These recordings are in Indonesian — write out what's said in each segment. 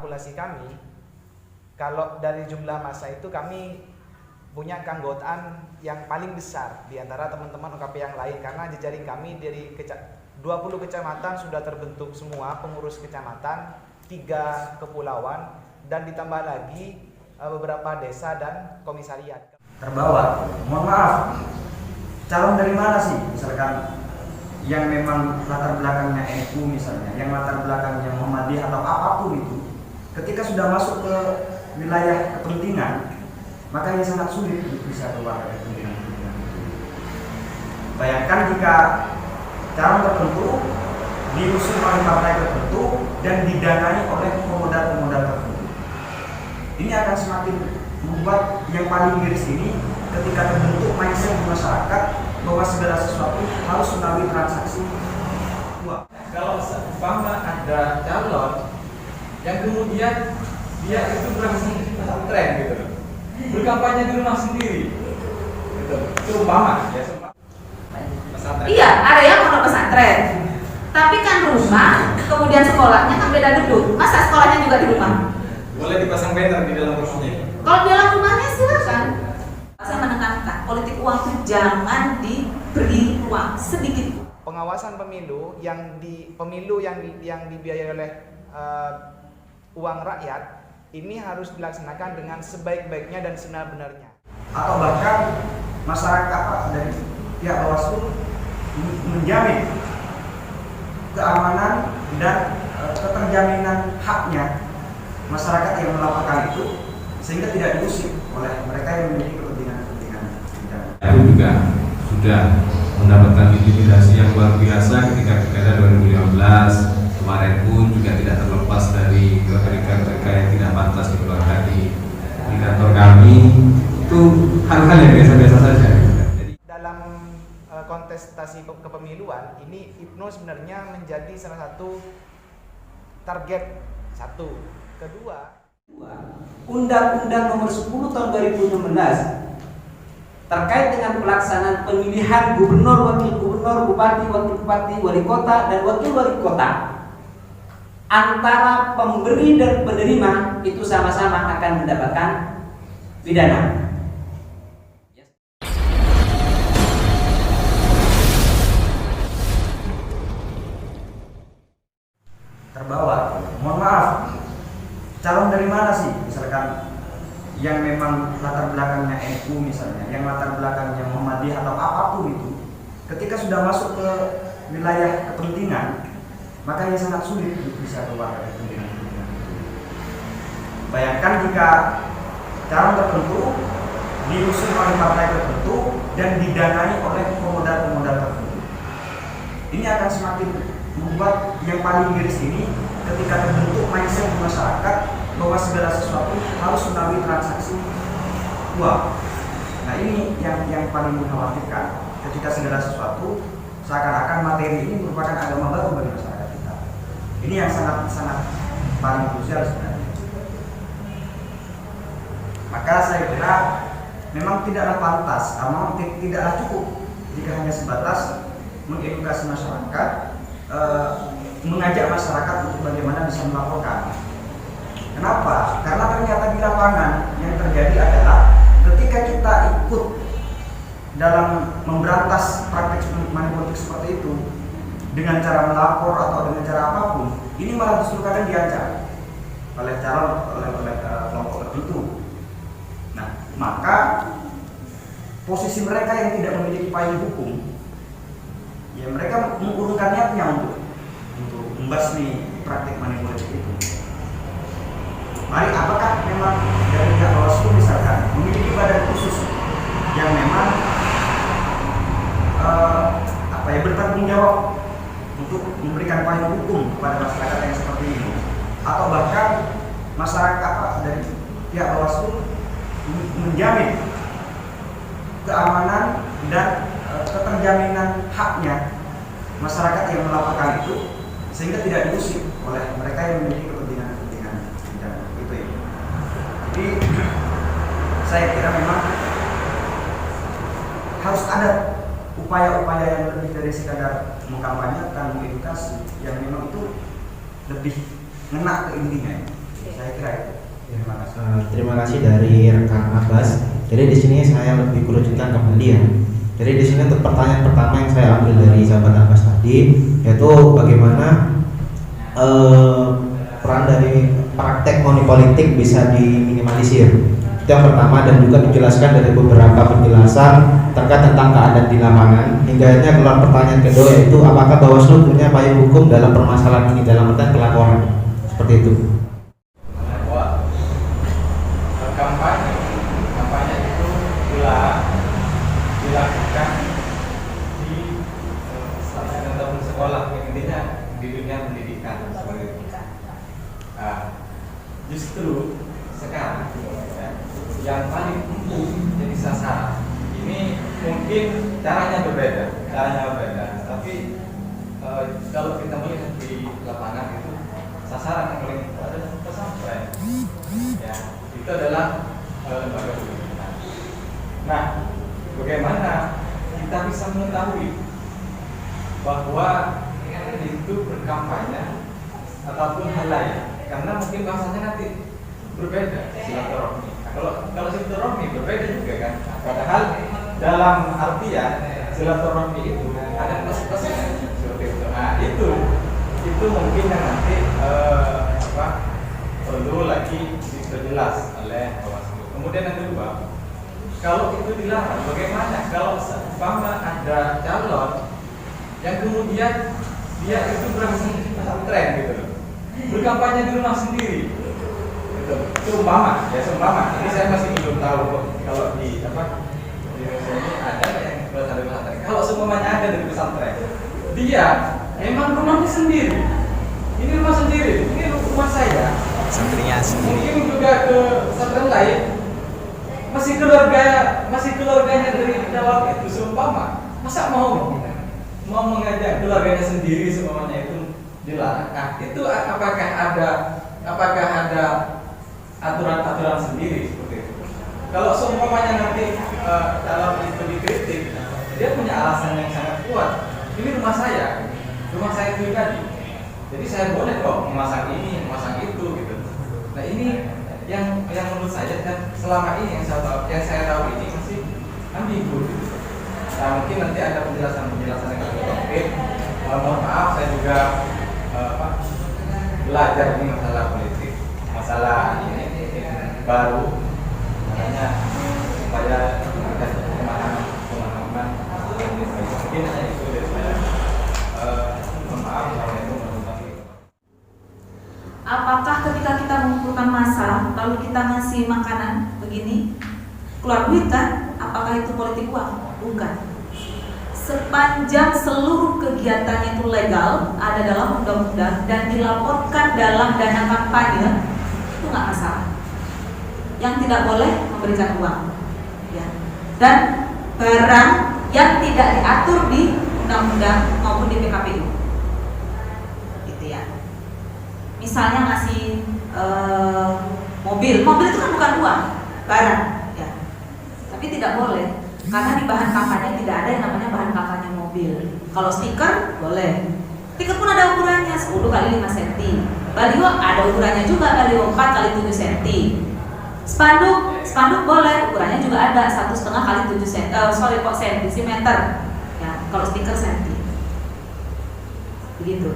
kalkulasi kami, kalau dari jumlah massa itu kami punya keanggotaan yang paling besar di antara teman-teman UKP yang lain, karena jejaring kami dari 20 kecamatan sudah terbentuk semua pengurus kecamatan, 3 kepulauan, dan ditambah lagi beberapa desa dan komisariat. Terbawa, mohon maaf, calon dari mana sih misalkan yang memang latar belakangnya NU misalnya, yang latar belakangnya Muhammadiyah atau apapun itu, ketika sudah masuk ke wilayah kepentingan, maka ini sangat sulit untuk bisa keluar dari kepentingan-kepentingan itu. Bayangkan jika calon tertentu diusung oleh partai tertentu dan didanai oleh pemodal-pemodal tertentu. Ini akan semakin membuat yang paling miris ini ketika terbentuk mindset di masyarakat bahwa segala sesuatu harus melalui transaksi uang. Kalau seumpama ada calon yang kemudian dia itu langsung pesantren gitu, berkampanye di rumah sendiri, gitu. Seumpama ya pesantren. Iya, ada yang pondok pesantren, tapi kan rumah, kemudian sekolahnya kan beda gedung. Masa sekolahnya juga di rumah? Boleh dipasang banner di dalam rumahnya. Kalau di dalam rumahnya silakan. Saya menekankan politik uang itu jangan diberi ruang sedikit. Pengawasan pemilu yang dibiayai oleh uang rakyat ini harus dilaksanakan dengan sebaik-baiknya dan sebenar-benarnya. Atau bahkan masyarakat dari pihak Bawaslu menjamin keamanan dan keterjaminan haknya masyarakat yang melaporkan itu, sehingga tidak diusik oleh mereka yang memiliki kepentingan-kepentingan. Aku juga sudah mendapatkan intimidasi yang luar biasa ketika pilkada 2015 kemarin pun juga tidak terlepas dari rekan-rekan yang tidak pantas dikeluarkan di kantor kami. Itu hal-hal yang biasa-biasa saja. Dalam kontestasi kepemiluan ini, IPNO sebenarnya menjadi salah satu target. Satu, kedua, Undang-Undang Nomor 10 Tahun 2016 terkait dengan pelaksanaan pemilihan gubernur, wakil gubernur, bupati, wakil bupati, wali kota, dan wakil wali kota antara pemberi dan penerima itu sama-sama akan mendapatkan pidana. Terbawa, mohon maaf, calon dari mana sih misalkan yang memang latar belakangnya NU misalnya, yang latar belakangnya Muhammadiyah atau apapun itu, ketika sudah masuk ke wilayah kepentingan, maka ini sangat sulit untuk bisa keluar dari kepentingan-kepentingan itu. Bayangkan jika calon tertentu diusung oleh partai tertentu dan didanai oleh pemodal-pemodal tertentu. Ini akan semakin membuat yang paling miris ini ketika terbentuk mindset di masyarakat bahwa segala sesuatu harus melalui transaksi uang. Nah, ini yang paling mengkhawatirkan ketika segala sesuatu seakan-akan materi ini merupakan agama baru bagi masyarakat kita. Ini yang sangat paling krusial sebenarnya. Maka saya kira memang tidaklah pantas, memang tidaklah cukup jika hanya sebatas mengedukasi masyarakat, mengajak masyarakat untuk bagaimana bisa melaporkan. Kenapa? Karena ternyata di lapangan yang terjadi adalah ketika kita ikut dalam memberantas praktek money politik seperti itu dengan cara melapor atau dengan cara apapun, ini malah justru kadang diancam oleh kelompok tertentu. Nah, maka posisi mereka yang tidak memiliki payung hukum, ya mereka mengurungkan niatnya untuk membasmi praktik money politik itu. Mari, apakah memang dari pihak Bawaslu misalkan memiliki badan khusus yang memang bertanggung jawab untuk memberikan payung hukum kepada masyarakat yang seperti ini, atau bahkan masyarakat dari pihak Bawaslu menjamin keamanan dan keterjaminan haknya masyarakat yang melaporkan itu, sehingga tidak diusik oleh mereka yang memiliki kepentingan-kepentingan itu ya. Jadi saya kira memang harus ada upaya-upaya yang lebih dari sekadar mengkampanyekan, mengedukasi, yang memang itu lebih ngena ke intinya. kira itu. Terima kasih. Terima kasih dari rekan Abbas. Jadi di sini saya lebih kerucutkan kembali ya. Jadi di sini untuk pertanyaan pertama yang saya ambil dari sahabat Abbas tadi, yaitu bagaimana peran dari praktek politik bisa diminimalisir. Itu yang pertama, dan juga dijelaskan dari beberapa penjelasan terkait tentang keadaan di lapangan. Hingga akhirnya keluar pertanyaan kedua, yaitu apakah Bawaslu punya payung hukum dalam permasalahan ini, dalam artian pelaporan seperti itu. Bahwa kampanye itu dilakukan di stasiun ataupun sekolah, intinya di dunia pendidikan seperti itu. Justru sekarang yang paling empuk jadi sasaran ini mungkin caranya berbeda, tapi kalau kita melihat di lapangan itu sasaran yang paling empuk adalah pesantren, ya itu adalah lembaga pendidikan. Nah, bagaimana kita bisa mengetahui bahwa itu berkampanye ataupun hal lain, karena mungkin bahasanya nanti berbeda silaturahmi. Kalau silaturahmi berbeda juga kan. Padahal dalam artian silaturahmi itu ada plus-plusnya seperti itu. Nah itu mungkin yang nanti perlu lagi diperjelas oleh Bawaslu. Kemudian yang kedua, kalau itu dilarang, bagaimana kalau seumpama ada calon yang kemudian dia itu berasal dari pesantren gitu loh, berkampanye di rumah sendiri. Seumpama, ini saya masih belum tahu kalau di Indonesia ini ada yang berasal dari pesantren. Kalau seumpamanya ada dari pesantren, dia emang rumahnya sendiri. Ini rumah sendiri, ini rumah saya. Santrinya sendiri. Mungkin juga ke pesantren lain, masih keluarganya dari calon itu. Seumpama, masa mau mengajak keluarganya sendiri seumpamanya itu dilarang? Nah, itu apakah ada aturan-aturan sendiri seperti itu? Kalau seumpamanya nanti calon itu dikritik, dia punya alasan yang sangat kuat. Ini rumah saya pribadi. Jadi saya boleh kok memasang ini, memasang itu gitu. Nah ini yang menurut saya dan selama ini yang saya tahu ini masih ambigu gitu. Nah mungkin nanti ada penjelasan yang lebih konkret. Mohon maaf, saya juga belajar ini masalah politik, masalah ini baru, makanya supaya ada pemahaman mungkin hanya itu dari saya. Mohon maaf, assalamualaikum warahmatullahi wabarakatuh. Apakah ketika kita mengumpulkan massa lalu kita ngasih makanan begini keluar duit kan? Apakah itu politik uang? Bukan. Sepanjang seluruh kegiatannya itu legal, ada dalam undang-undang dan dilaporkan dalam dana kampanye, itu nggak masalah. Yang tidak boleh memberikan uang, ya. Dan barang yang tidak diatur di undang-undang maupun di PKPU, gitu ya. Misalnya ngasih mobil itu kan bukan uang, barang, ya. Tapi tidak boleh. Karena di bahan kampanye tidak ada yang namanya bahan kampanye mobil. Kalau stiker boleh. Stiker pun ada ukurannya 10 kali 5 cm. Baliho ada ukurannya juga, baliho 4 kali 7 cm. Spanduk boleh, ukurannya juga ada 1,5 kali 7 cm. Ya, kalau stiker cm. Begitu.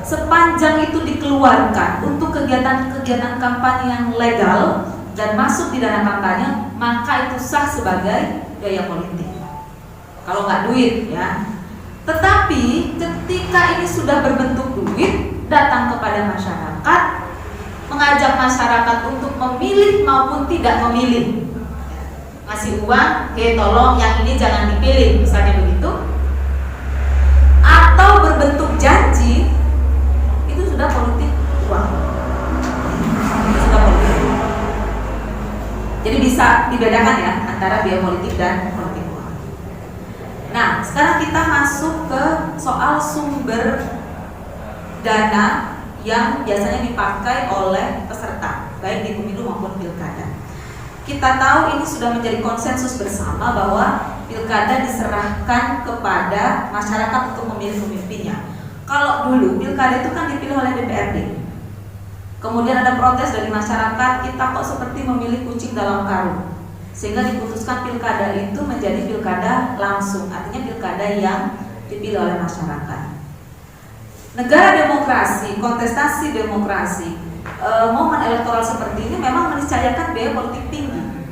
Sepanjang itu dikeluarkan untuk kegiatan-kegiatan kampanye yang legal dan masuk di dana kampanye, maka itu sah sebagai biaya politik. Kalau nggak duit, ya. Tetapi ketika ini sudah berbentuk duit, datang kepada masyarakat, mengajak masyarakat untuk memilih maupun tidak memilih, ngasih uang, tolong yang ini jangan dipilih, misalnya begitu, atau berbentuk janji, itu sudah politik uang. Itu sudah politik. Jadi bisa dibedakan ya antara biaya politik dan politik uang. Nah, sekarang kita masuk ke soal sumber dana yang biasanya dipakai oleh peserta, baik di pemilu maupun pilkada. Kita tahu ini sudah menjadi konsensus bersama bahwa pilkada diserahkan kepada masyarakat untuk memilih pemimpinnya. Kalau dulu pilkada itu kan dipilih oleh DPRD. Kemudian ada protes dari masyarakat, kita kok seperti memilih kucing dalam karung. Sehingga diputuskan pilkada itu menjadi pilkada langsung, artinya pilkada yang dipilih oleh masyarakat. Negara demokrasi, kontestasi demokrasi, momen elektoral seperti ini memang meniscayakan biaya politik tinggi,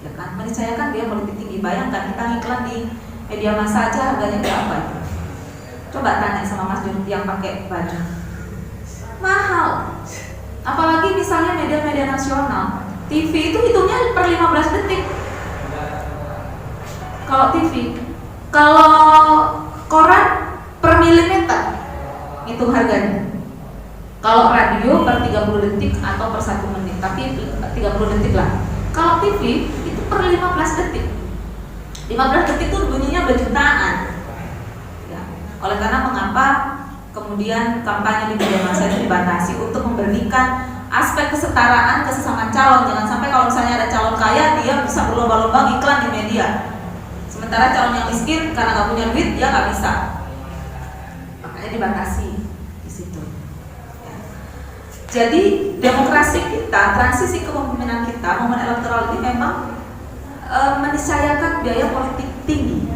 ya kan? Meniscayakan biaya politik tinggi. Bayangkan kita iklan di media massa aja harganya berapa itu? Coba tanya sama Mas Jun yang pakai baju, mahal. Apalagi misalnya media-media nasional, TV itu hitungnya per 15 detik. Kalau TV, kalau koran per milimeter hitung harganya. Kalau radio per 30 detik atau per 1 menit, tapi 30 detik lah. Kalau TV itu per 15 detik. 15 detik itu bunyinya berjutaan. Ya. Oleh karena mengapa kemudian kampanye di media massa itu dibatasi untuk memberikan aspek kesetaraan ke sesama calon. Jangan sampai kalau misalnya ada calon kaya, dia bisa berlomba-lomba iklan di media. Sementara calon yang miskin karena nggak punya duit, dia nggak bisa. Makanya dibatasi di situ. Ya. Jadi demokrasi kita, transisi kepemimpinan kita, momen elektoral ini memang meniscayakan biaya politik tinggi.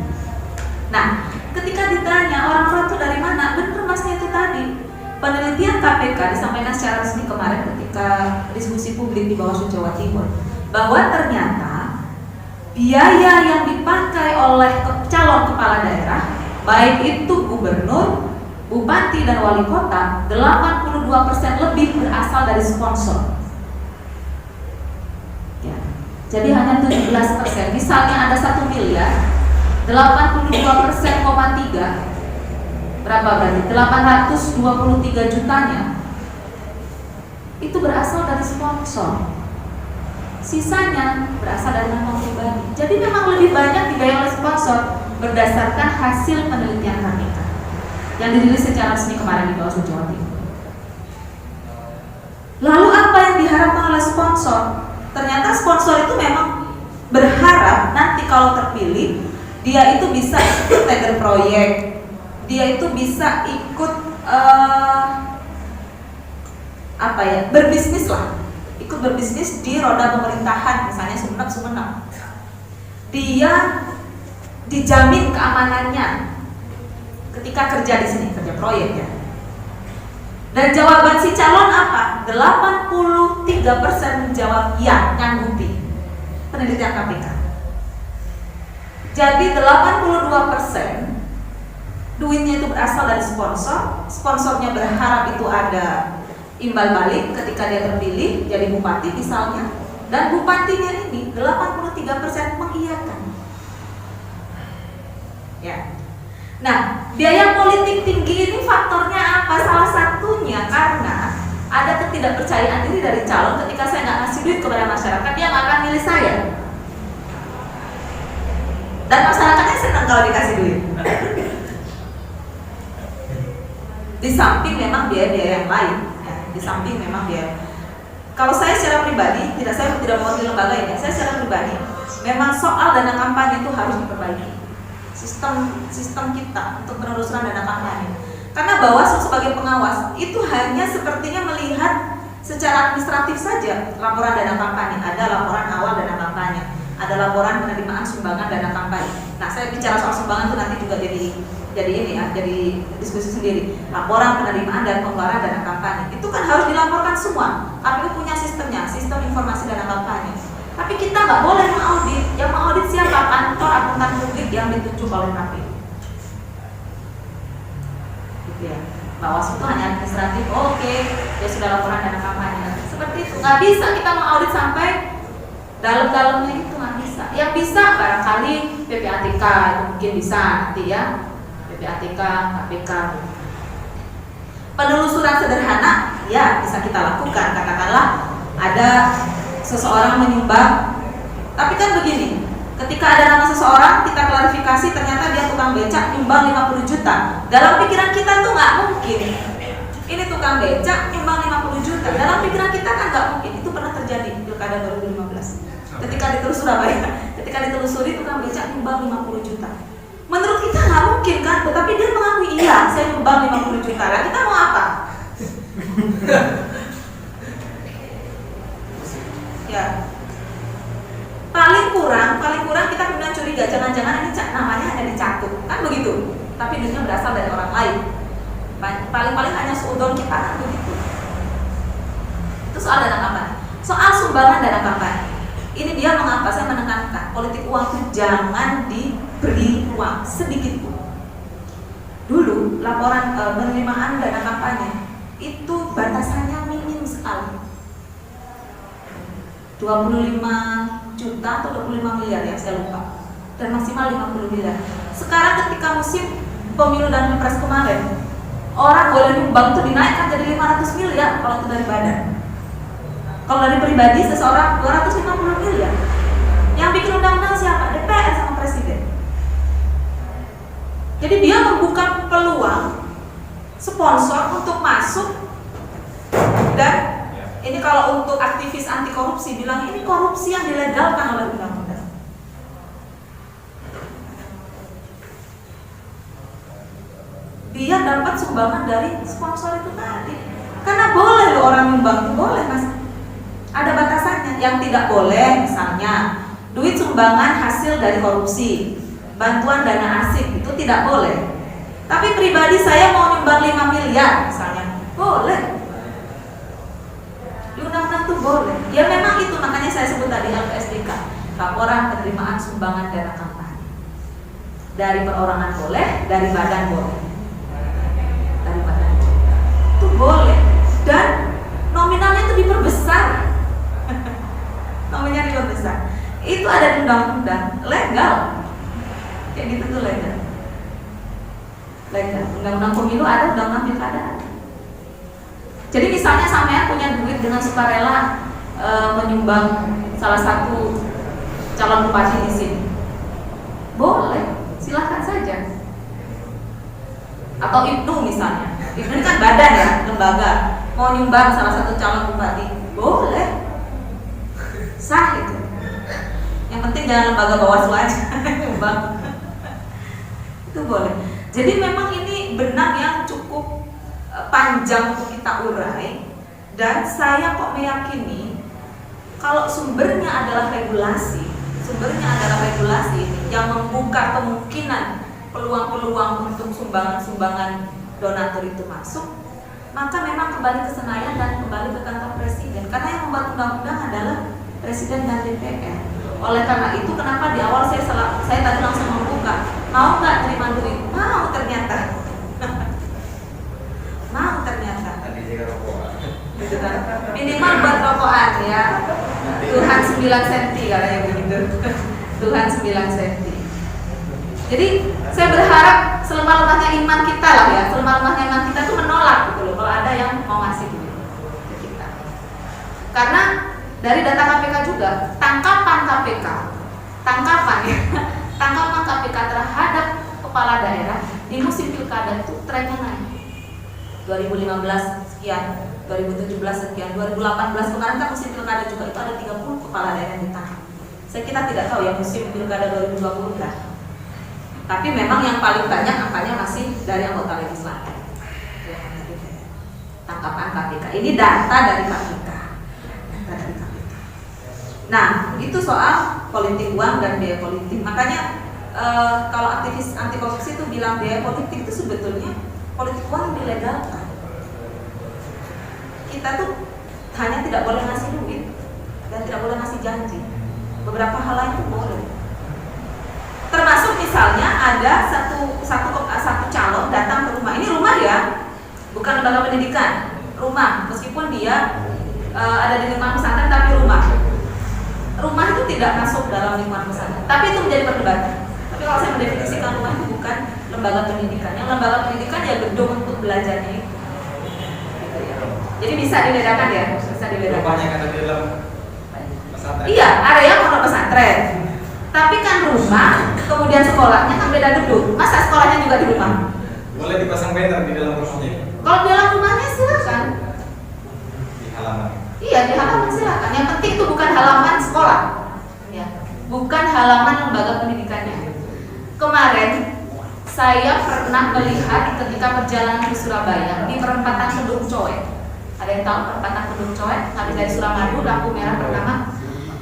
Nah, ketika ditanya orang itu dari mana, benar masnya itu tadi. Penelitian KPK disampaikan secara resmi kemarin ketika diskusi publik di Bawaslu Jawa Timur, bahwa ternyata biaya yang dipakai oleh calon kepala daerah, baik itu gubernur, bupati dan wali kota, 82% lebih berasal dari sponsor. Ya. Jadi hanya 17%. Misalnya ada 1 miliar, 82%,3 berapa berarti? 823 jutanya itu berasal dari sponsor. Sisanya berasal dari nama pribadi. Jadi memang lebih banyak dibayar oleh sponsor berdasarkan hasil penelitian KPK yang dirilis secara resmi kemarin di Bawaslu Jawa Timur. Lalu apa yang diharapkan oleh sponsor? Ternyata sponsor itu memang berharap nanti kalau terpilih dia itu bisa ikut tender proyek, dia itu bisa ikut berbisnis lah, ikut berbisnis di roda pemerintahan, misalnya Sumenep. Dia dijamin keamanannya ketika kerja di sini, kerja proyek ya. Dan jawaban si calon apa? 83% menjawab ya, nyanggupi. Penelitian KPK. Jadi 82% duitnya itu berasal dari sponsor. Sponsornya berharap itu ada imbal balik ketika dia terpilih jadi bupati misalnya. Dan bupatinya ini 83% mengiyakan. Ya. Nah, biaya politik tinggi ini faktornya apa? Salah satunya karena ada ketidakpercayaan diri dari calon. Ketika saya nggak ngasih duit kepada masyarakat, dia nggak akan milih saya. Dan masyarakatnya senang kalau dikasih duit. Di samping memang biaya-biaya yang lain, ya. Di samping memang biaya. Kalau saya secara pribadi, saya tidak mewakili lembaga ini. Saya secara pribadi, memang soal dana kampanye itu harus diperbaiki. Sistem kita untuk penelusuran dana kampanye. Karena Bawaslu sebagai pengawas itu hanya sepertinya melihat secara administratif saja laporan dana kampanye. Ada laporan awal dana kampanye, ada laporan penerimaan sumbangan dana kampanye. Nah, saya bicara soal sumbangan itu nanti juga jadi ini ya, jadi diskusi sendiri. Laporan penerimaan dan pengeluaran dana kampanye itu kan harus dilaporkan semua. KPU punya sistemnya, sistem informasi dana kampanye. Tapi kita nggak boleh mengaudit. Yang mengaudit siapa? Kantor akuntan publik yang ditunjuk oleh KPU. Gitu ya. Bawaslu itu hanya administratif. Oke, dia sudah laporan dana kampanye. Seperti itu. Nggak bisa kita mengaudit sampai dalam-dalamnya itu, nggak bisa. Yang bisa barangkali PPATK itu mungkin bisa nanti ya. PPATK, KPK. Penelusuran sederhana ya bisa kita lakukan. Katakanlah ada seseorang menyumbang, tapi kan begini, ketika ada nama seseorang kita klarifikasi ternyata dia tukang becak nyumbang 50 juta. Dalam pikiran kita tuh nggak mungkin ini tukang becak nyumbang 50 juta. Dalam pikiran kita kan nggak mungkin. Itu pernah terjadi di pilkada 2015 ketika ditelusuri tukang becak nyumbang 50 juta. Menurut kita nggak mungkin kan, tetapi dia mengakui iya saya nyumbang 50 juta. Nah, kita mau apa? ya. Paling kurang kita kemudian curiga, jangan-jangan ini namanya hanya dicatut, kan begitu. Tapi duitnya berasal dari orang lain. Paling hanya seudon kita, kan begitu. Itu soal dana kampanye. Soal sumbangan dana kampanye. Ini dia mengapa saya menekankan politik uang itu jangan diberi ruang sedikit pun. Dulu laporan penerimaan dana kampanye itu batasannya minim sekali. 25 juta atau 25 miliar ya, saya lupa. Dan maksimal 50 miliar. Sekarang ketika musim pemilu dan pilpres kemarin, orang boleh nyumbang itu dinaikkan jadi 500 miliar kalau itu dari badan. Kalau dari pribadi seseorang 250 miliar. Yang bikin undang-undang siapa? DPR sama presiden. Jadi dia membuka peluang sponsor untuk masuk, dan ini kalau untuk aktivis anti korupsi bilang ini korupsi yang dilegalkan oleh undang-undang. Dia dapat sumbangan dari sponsor itu tadi. Karena boleh loh orang nyumbang itu boleh, Mas. Ada batasannya. Yang tidak boleh misalnya duit sumbangan hasil dari korupsi, bantuan dana asing itu tidak boleh. Tapi pribadi saya mau nyumbang 5 miliar misalnya, boleh. Di undang-undang itu boleh. Ya memang itu makanya saya sebut tadi LPSDK, laporan penerimaan sumbangan dana kampanye. Dari perorangan boleh, dari badan boleh. Dari badan itu boleh. Dan nominalnya itu diperbesar. Nominalnya diperbesar. Itu ada di undang-undang, legal. Kayak gitu tuh legal. Legal. Undang-undang pemilu ada, undang-undang pilkada ada. Jadi misalnya sampean punya duit dengan sukarela menyumbang salah satu calon bupati di sini, boleh, silahkan saja. Atau IPNU misalnya, IPNU ini kan badan ya, lembaga, mau nyumbang salah satu calon bupati, boleh, sah itu. Yang penting jangan lembaga Bawaslu aja nyumbang, itu boleh. Jadi memang ini benang yang cukup panjang untuk kita urai, dan saya kok meyakini kalau sumbernya adalah regulasi yang membuka kemungkinan peluang-peluang untuk sumbangan-sumbangan donatur itu masuk, maka memang kembali ke Senayan dan kembali ke kantor presiden, karena yang membuat undang-undang adalah presiden dan DPR. Oleh karena itu kenapa di awal saya tadi langsung membuka, mau nggak terima duit? Mau ternyata. Mau ternyata. Gitu kan. Minimal buat rokokan ya. Tuhan 9 cm katanya begitu. Tuhan 9 cm. Jadi saya berharap selemah-lemahnya iman kita lah ya, selemah-lemahnya iman kita tuh menolak gitu loh kalau ada yang mau ngasih duit ke kita. Karena dari data KPK juga, tangkapan KPK terhadap kepala daerah di musim pilkada itu trennya naik. 2015 sekian, 2017 sekian, 2018 kemarin kan musim pilkada juga itu ada 30 kepala daerah yang ditangkap. Kita tidak tahu ya musim pilkada 2020 kan. Tapi memang yang paling banyak angkanya masih dari anggota legislatif. Tangkapan KPK. Ini data dari KPK. Nah, itu soal politik uang dan biaya politik. Makanya kalau aktivis anti korupsi itu bilang biaya politik itu sebetulnya politik uang dilegalkan. Kita tuh hanya tidak boleh ngasih duit dan tidak boleh ngasih janji. Beberapa hal lain itu boleh. Termasuk misalnya ada satu calon datang ke rumah. Ini rumah ya, bukan lembaga pendidikan. Rumah, meskipun dia ada di lingkungan pesantren tapi rumah. Rumah itu tidak masuk dalam lingkungan pesantren, tapi itu menjadi perdebatan. Tapi kalau saya mendefinisikan rumah itu bukan lembaga pendidikan. Yang lembaga pendidikan ya gedung untuk belajarnya. Gitu ya. Jadi bisa dibedakan ya, bisa dibedakan. Rumahnya kan ada di dalam pesantren. Iya, area pondok pesantren. Tapi kan rumah, kemudian sekolahnya kan beda gedung. Masa sekolahnya juga di rumah? Boleh dipasang banner di dalam rumahnya? Kalau di dalam rumahnya silakan. Di halaman. Iya, di halaman silakan. Yang penting itu bukan halaman sekolah, ya, bukan halaman lembaga pendidikannya. Kemarin saya pernah melihat ketika perjalanan ke Surabaya di perempatan Kedung Coek. Ada yang tahu perempatan Kedung Coek? Habis dari Suramadu, lampu merah pertama.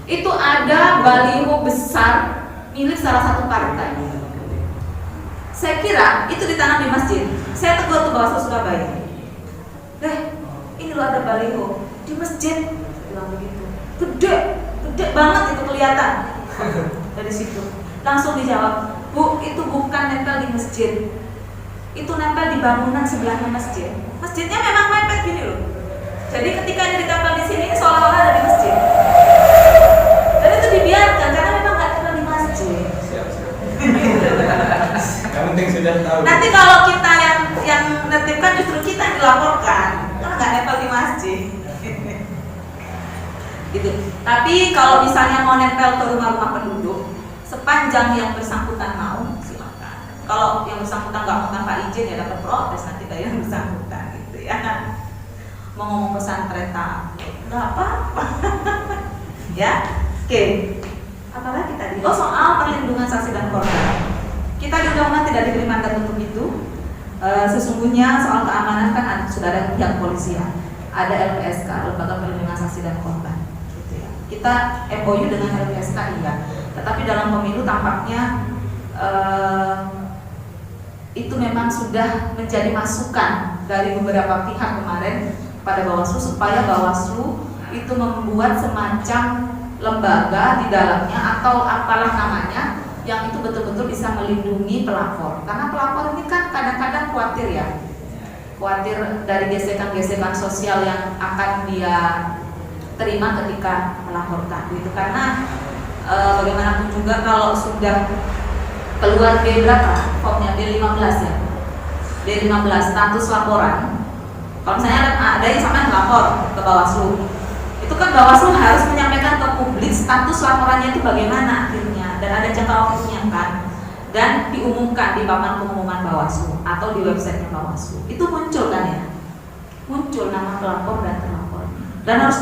itu ada baliho besar milik salah satu partai. Saya kira itu ditanam di masjid. Saya tegur ke Bawaslu Surabaya, ini lo ada baliho di masjid, saya bilang begitu, gede banget itu kelihatan. Dari situ langsung dijawab, Bu, itu bukan nempel di masjid, itu nempel di bangunan sebelahnya masjid. Masjidnya memang mepet gini loh. Jadi ketika ini ditempel di sini seolah-olah ada di masjid. Dan itu dibiarkan karena memang nggak nempel di masjid. Yang penting sudah tahu. Nanti kalau kita yang nertibkan justru kita yang dilaporkan karena nggak nempel di masjid. Gitu. Tapi kalau misalnya mau nempel ke rumah-rumah penduduk, sepanjang yang bersangkutan mau, silakan. Kalau yang bersangkutan nggak mau tanpa izin ya dapat protes nanti dari yang bersangkutan gitu ya. Mau ngomong pesantren takut, nggak apa-apa. Ya, oke. Apalagi tadi? Oh, soal perlindungan saksi dan korban. Kita di undang-undang tidak diberi mandat untuk itu. Sesungguhnya soal keamanan kan sudah ada pihak polisian, ada LPSK, Lembaga Perlindungan Saksi dan Korban. Gitu ya. Kita MOU dengan LPSK iya, tetapi dalam pemilu tampaknya itu memang sudah menjadi masukan dari beberapa pihak kemarin pada Bawaslu supaya Bawaslu itu membuat semacam lembaga di dalamnya atau apalah namanya yang itu betul-betul bisa melindungi pelapor, karena pelapor ini kan kadang-kadang khawatir ya, khawatir dari gesekan-gesekan sosial yang akan dia terima ketika melaporkan gitu. Karena bagaimanapun juga kalau sudah keluar D berapa formnya, D15 ya, D15 status laporan. Kalau misalnya ada yang sampai lapor ke Bawaslu, itu kan Bawaslu harus menyampaikan ke publik status laporannya itu bagaimana akhirnya, dan ada jangka waktunya kan, dan diumumkan di papan pengumuman Bawaslu atau di websitenya Bawaslu. Itu muncul kan ya, muncul nama pelapor dan terlapor, dan harus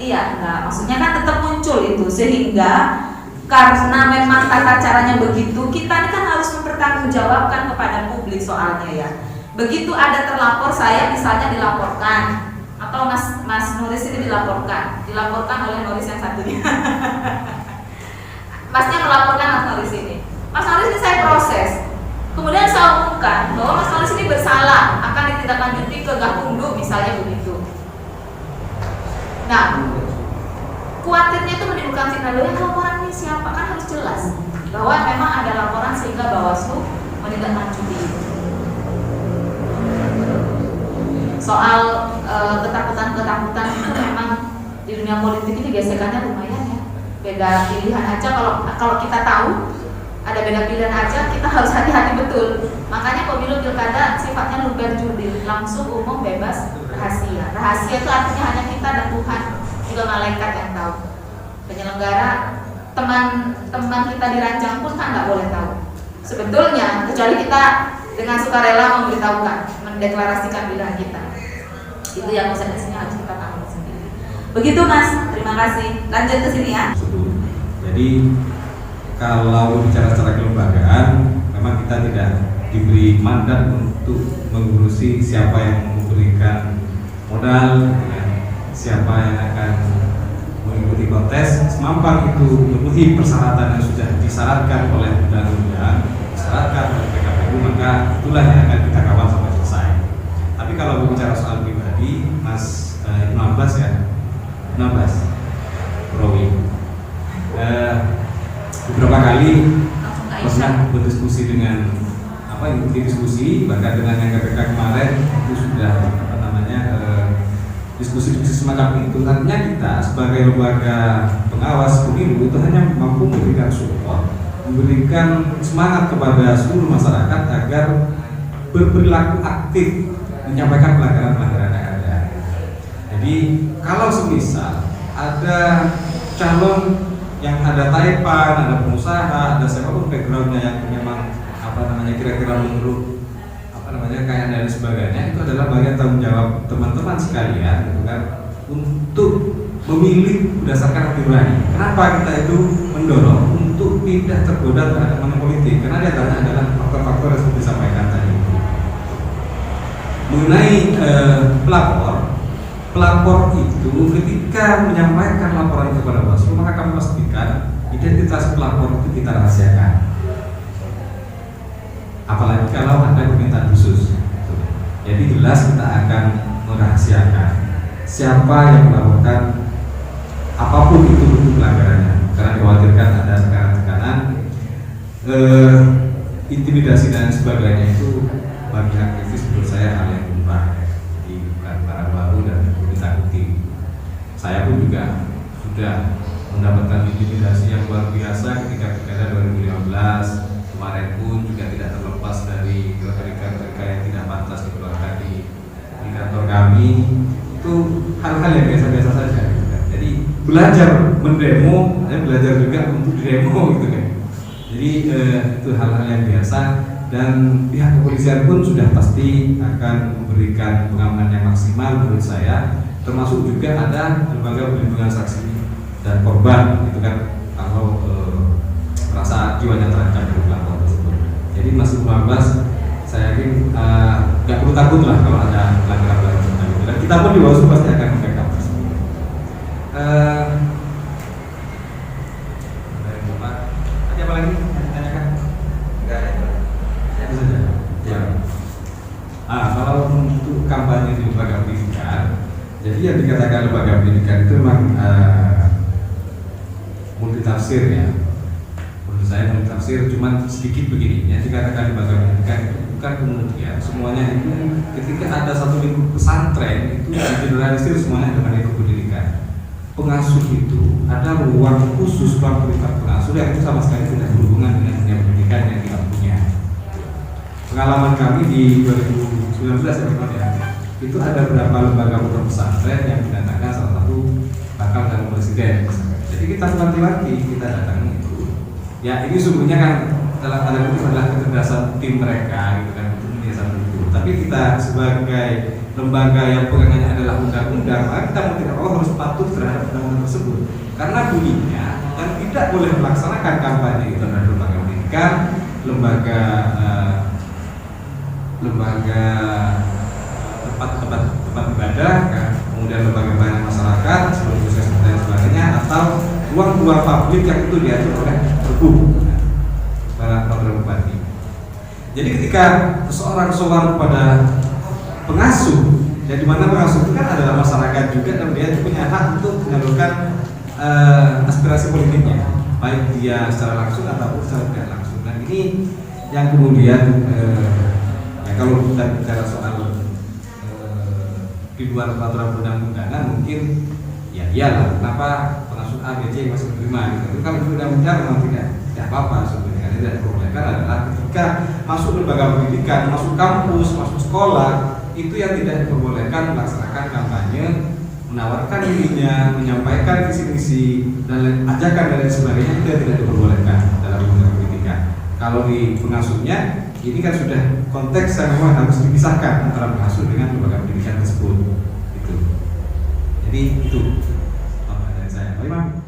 iya enggak, maksudnya kan tetap muncul itu, sehingga karena memang tata caranya begitu, kita ini kan harus mempertanggungjawabkan kepada publik soalnya ya. Begitu ada terlapor, saya misalnya dilaporkan atau Mas Nuris ini dilaporkan oleh Nuris yang satunya. Masnya melaporkan Mas Nuris ini. Mas Nuris ini saya proses. Kemudian saya umumkan bahwa Mas Nuris ini bersalah, akan ditindaklanjuti ke Gakumdu misalnya begitu. Nah, khawatirnya itu menimbulkan fitnah, yang laporan ini siapa, kan harus jelas bahwa memang ada laporan sehingga Bawaslu menindaklanjuti itu. Soal ketakutan-ketakutan itu memang di dunia politik ini gesekannya lumayan ya. Beda pilihan aja, kalau kita tahu ada beda pilihan aja, kita harus hati-hati betul. Makanya pemilu pilkada sifatnya luber jurdil, langsung, umum, bebas, rahasia. Rahasia itu artinya hanya kita dan Tuhan, juga malaikat yang tahu. Penyelenggara, teman-teman kita di ranjang pun kan nggak boleh tahu. Sebetulnya, kecuali kita dengan sukarela memberitahukan, mendeklarasikan pilihan kita. Itu yang konsekuensinya harus kita tanggung sendiri. Begitu Mas, terima kasih. Lanjut ke sini ya. Jadi kalau bicara secara kelembagaan, memang kita tidak diberi mandat untuk mengurusi siapa yang memberikan modal, ya, siapa yang akan mengikuti kontes. Semampang itu memenuhi persyaratan yang sudah disyaratkan oleh undang-undang, disyaratkan oleh PKPU, maka itulah yang akan kita kawal sampai selesai. Tapi kalau bicara soal pribadi, Mas 16 ya, 16 Rowi, beberapa kali pernah berdiskusi dengan ikuti diskusi, bahkan dengan yang KPK kemarin itu sudah diskusi semacam itu. Artinya kita sebagai lembaga pengawas pemilu itu hanya mampu memberikan support, memberikan semangat kepada seluruh masyarakat agar berperilaku aktif menyampaikan pelanggaran-pelanggaran yang ada. Jadi kalau semisal ada calon yang ada taipan, ada pengusaha, ada siapapun backgroundnya yang memang kira-kira menurut kekayaan dan sebagainya, itu adalah bagian tanggung jawab teman-teman sekalian gitu kan, untuk memilih berdasarkan hati nurani. Kenapa kita itu mendorong untuk tidak tergoda terhadap money politik? Karena di antaranya adalah faktor-faktor yang seperti disampaikan tadi. Mengenai pelapor pelapor itu ketika menyampaikan laporan kepada Bawaslu, maka kami pastikan identitas pelapor itu kita rahasiakan. Apalagi kalau ada permintaan khusus. Jadi jelas kita akan merahasiakan siapa yang melakukan apapun itu bentuk pelanggarannya, karena dikhawatirkan ada tekanan-tekanan, intimidasi dan sebagainya. Itu bagi aktivis menurut saya hal yang lumrah, jadi bukan barang baru dan perlu ditakuti. Saya pun juga sudah mendapatkan intimidasi yang luar biasa ketika pilkada 2015. Kemarin pun juga tidak terlepas dari rekan-rekan yang tidak pantas dikeluarkan di kantor kami. Itu hal-hal yang biasa-biasa saja. Jadi belajar mendemo, belajar juga untuk demo gitu kan. Jadi itu hal-hal yang biasa, dan pihak kepolisian pun sudah pasti akan memberikan pengamanan yang maksimal menurut saya, termasuk juga ada lembaga perlindungan saksi dan korban gitu kan, kalau merasa jiwanya terancam dari pelapor tersebut. Jadi Mas 15, saya yakin nggak perlu takut lah kalau ada pelanggaran gitu. Dan kita pun di Bawaslu pasti akan membackup tersebut. Ada apa lagi yang ditanyakan? Enggak ada. Itu saja. Ya. Kalau untuk kampanye di lembaga pendidikan, jadi yang dikatakan lembaga pendidikan itu memang multitafsir ya. Menurut saya multitafsir, cuman sedikit begini. Yang dikatakan lembaga pendidikan itu bukan kemudian semuanya itu ketika ada satu lingkup pesantren itu digeneralisir semuanya dengan lingkup pendidikan. Pengasuh itu ada ruang khusus, ruang privat pengasuh yang itu sama sekali tidak berhubungan dengan dunia pendidikan yang kita punya. Pengalaman kami di 2019 ya, itu ada beberapa lembaga pondok pesantren yang didatangkan salah satu bakal calon presiden. Jadi kita wanti-wanti, kita datangi itu. Ya ini sungguhnya kan dalam tanda kutip adalah kecerdasan tim mereka gitu kan, untuk menyiasat itu. Tapi kita sebagai lembaga yang pegangannya adalah undang-undang, maka kita mau tidak mau harus patuh terhadap undang-undang tersebut. Karena bunyinya dan tidak boleh melaksanakan kampanye itu adalah lembaga pendidikan, lembaga tempat ibadah, kan? Kemudian lembaga pelayanan masyarakat seperti puskesmas dan sebagainya, atau ruang-ruang publik yang itu diatur oleh Pergub para peraturan bupati. Jadi ketika seseorang sowan kepada pengasuh, ya di mana pengasuh itu kan adalah masyarakat juga, dan dia punya hak untuk menyalurkan aspirasi politiknya, baik dia secara langsung ataupun secara tidak langsung. Dan ini yang kemudian ya kalau kita bicara soal di luar peraturan undang-undangan mungkin ya iyalah, kenapa pengasuh A, B, C masih menerima gitu. Itu kan undang-undang memang tidak apa-apa sebenarnya. Yang tidak diperbolehkan adalah ketika masuk lembaga pendidikan, masuk kampus, masuk sekolah, itu yang tidak diperbolehkan melaksanakan kampanye, menawarkan dirinya, menyampaikan visi-misi dan ajakan dan lain sebagainya, itu yang tidak diperbolehkan dalam lembaga pendidikan. Kalau di pengasuhnya, ini kan sudah konteks yang memang harus dipisahkan antara pengasuh dengan lembaga pendidikan tersebut. Itu. Jadi itu dari saya. Pak Imam.